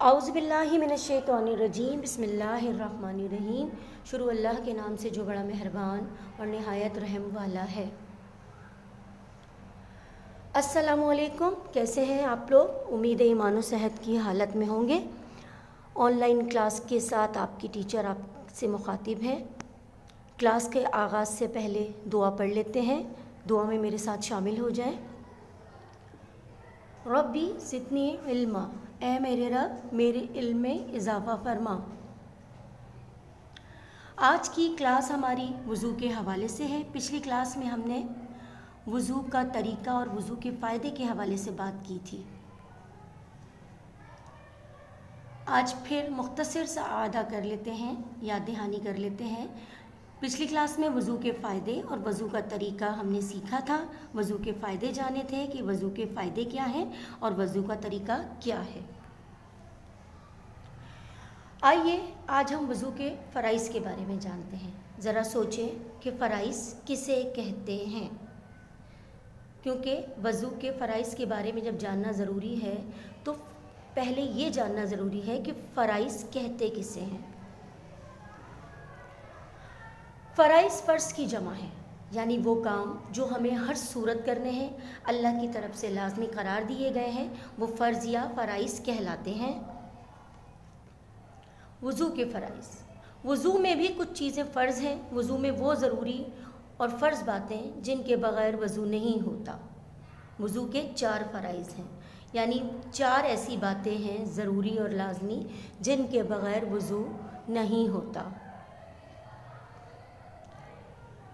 اعوذ باللہ من الشیطان الرجیم، بسم اللہ الرحمن الرحیم۔ شروع اللہ کے نام سے جو بڑا مہربان اور نہایت رحم والا ہے۔ السلام علیکم، کیسے ہیں آپ لوگ؟ امید ہے ایمان و صحت کی حالت میں ہوں گے۔ آن لائن کلاس کے ساتھ آپ کی ٹیچر آپ سے مخاطب ہیں۔ کلاس کے آغاز سے پہلے دعا پڑھ لیتے ہیں، دعا میں میرے ساتھ شامل ہو جائیں۔ ربی زدنی علما، اے میرے رب میرے علم میں اضافہ فرما۔ آج کی کلاس ہماری وضو کے حوالے سے ہے۔ پچھلی کلاس میں ہم نے وضو کا طریقہ اور وضو کے فائدے کے حوالے سے بات کی تھی۔ آج پھر مختصر سا اعادہ کر لیتے ہیں، یاد دہانی کر لیتے ہیں۔ پچھلی کلاس میں وضو کے فائدے اور وضو کا طریقہ ہم نے سیکھا تھا۔ وضو کے فائدے جانے تھے کہ وضو کے فائدے کیا ہیں اور وضو کا طریقہ کیا ہے۔ آئیے آج ہم وضو کے فرائض کے بارے میں جانتے ہیں۔ ذرا سوچیں کہ فرائض کسے کہتے ہیں، کیونکہ وضو کے فرائض کے بارے میں جب جاننا ضروری ہے تو پہلے یہ جاننا ضروری ہے کہ فرائض کہتے کسے ہیں۔ فرائض فرض کی جمع ہے، یعنی وہ کام جو ہمیں ہر صورت کرنے ہیں، اللہ کی طرف سے لازمی قرار دیے گئے ہیں، وہ فرض یا فرائض کہلاتے ہیں۔ وضو کے فرائض، وضو میں بھی کچھ چیزیں فرض ہیں۔ وضو میں وہ ضروری اور فرض باتیں جن کے بغیر وضو نہیں ہوتا۔ وضو کے 4 فرائض ہیں، یعنی 4 ایسی باتیں ہیں ضروری اور لازمی جن کے بغیر وضو نہیں ہوتا۔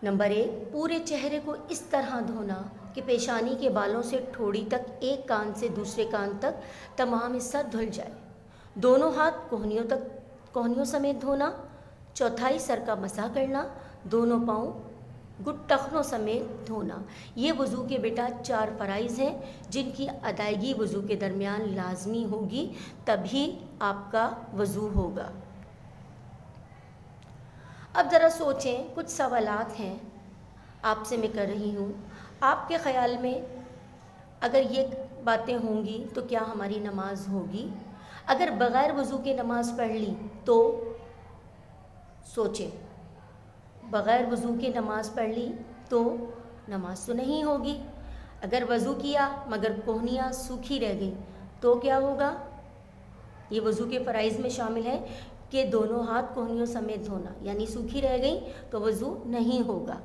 نمبر 1، پورے چہرے کو اس طرح دھونا کہ پیشانی کے بالوں سے ٹھوڑی تک، ایک کان سے دوسرے کان تک تمام حصہ دھل جائے۔ دونوں ہاتھ کوہنیوں سمیت دھونا۔ چوتھائی سر کا مسح کرنا۔ دونوں پاؤں گھٹنوں سمیت دھونا۔ یہ وضو کے بیٹا 4 فرائض ہیں جن کی ادائیگی وضو کے درمیان لازمی ہوگی، تبھی آپ کا وضو ہوگا۔ اب ذرا سوچیں، کچھ سوالات ہیں آپ سے میں کر رہی ہوں۔ آپ کے خیال میں اگر یہ باتیں ہوں گی تو کیا ہماری نماز ہوگی؟ اگر بغیر وضو کے نماز پڑھ لی تو سوچیں، بغیر وضو کے نماز پڑھ لی تو نماز تو نہیں ہوگی۔ اگر وضو کیا مگر کوہنیاں سوکھی رہ گئیں تو کیا ہوگا؟ یہ وضو کے فرائض میں شامل ہے کہ دونوں ہاتھ کوہنیوں سمیت دھونا، یعنی سوکھی رہ گئیں تو وضو نہیں ہوگا۔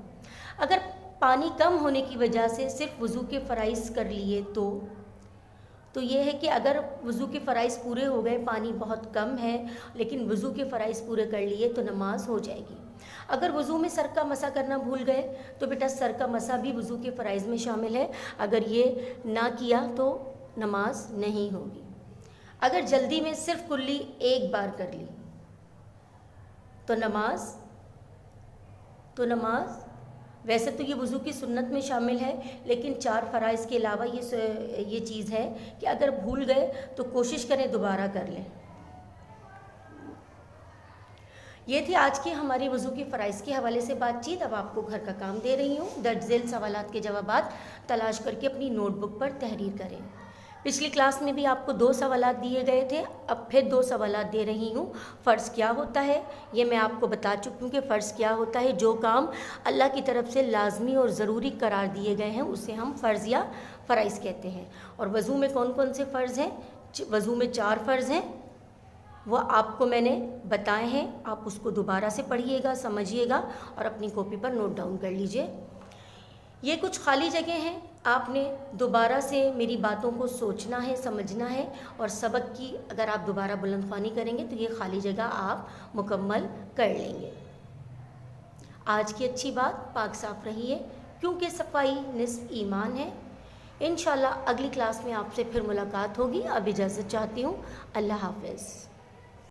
اگر پانی کم ہونے کی وجہ سے صرف وضو کے فرائض کر لیے تو یہ ہے کہ اگر وضو کے فرائض پورے ہو گئے، پانی بہت کم ہے لیکن وضو کے فرائض پورے کر لیے تو نماز ہو جائے گی۔ اگر وضو میں سر کا مسح کرنا بھول گئے تو بیٹا سر کا مسح بھی وضو کے فرائض میں شامل ہے، اگر یہ نہ کیا تو نماز نہیں ہوگی۔ اگر جلدی میں صرف کلی ایک بار کر لی تو نماز ویسے تو یہ وضو کی سنت میں شامل ہے، لیکن 4 فرائض کے علاوہ یہ چیز ہے کہ اگر بھول گئے تو کوشش کریں دوبارہ کر لیں۔ یہ تھی آج کی ہماری وضو کے فرائض کے حوالے سے بات چیت۔ اب آپ کو گھر کا کام دے رہی ہوں، درج ذیل سوالات کے جوابات تلاش کر کے اپنی نوٹ بک پر تحریر کریں۔ پچھلی کلاس میں بھی آپ کو 2 سوالات دیے گئے تھے، اب پھر 2 سوالات دے رہی ہوں۔ فرض کیا ہوتا ہے یہ میں آپ کو بتا چکی ہوں کہ فرض کیا ہوتا ہے۔ جو کام اللہ کی طرف سے لازمی اور ضروری قرار دیے گئے ہیں اسے ہم فرض یا فرائض کہتے ہیں۔ اور وضو میں کون کون سے فرض ہیں؟ وضو میں 4 فرض ہیں، وہ آپ کو میں نے بتائے ہیں۔ آپ اس کو دوبارہ سے پڑھیے گا، سمجھیے گا اور اپنی کاپی پر نوٹ ڈاؤن کر لیجئے۔ یہ کچھ خالی جگہ ہیں، آپ نے دوبارہ سے میری باتوں کو سوچنا ہے، سمجھنا ہے، اور سبق کی اگر آپ دوبارہ بلند خوانی کریں گے تو یہ خالی جگہ آپ مکمل کر لیں گے۔ آج کی اچھی بات، پاک صاف رہیے کیونکہ صفائی نصف ایمان ہے۔ انشاءاللہ اگلی کلاس میں آپ سے پھر ملاقات ہوگی۔ اب اجازت چاہتی ہوں، اللہ حافظ۔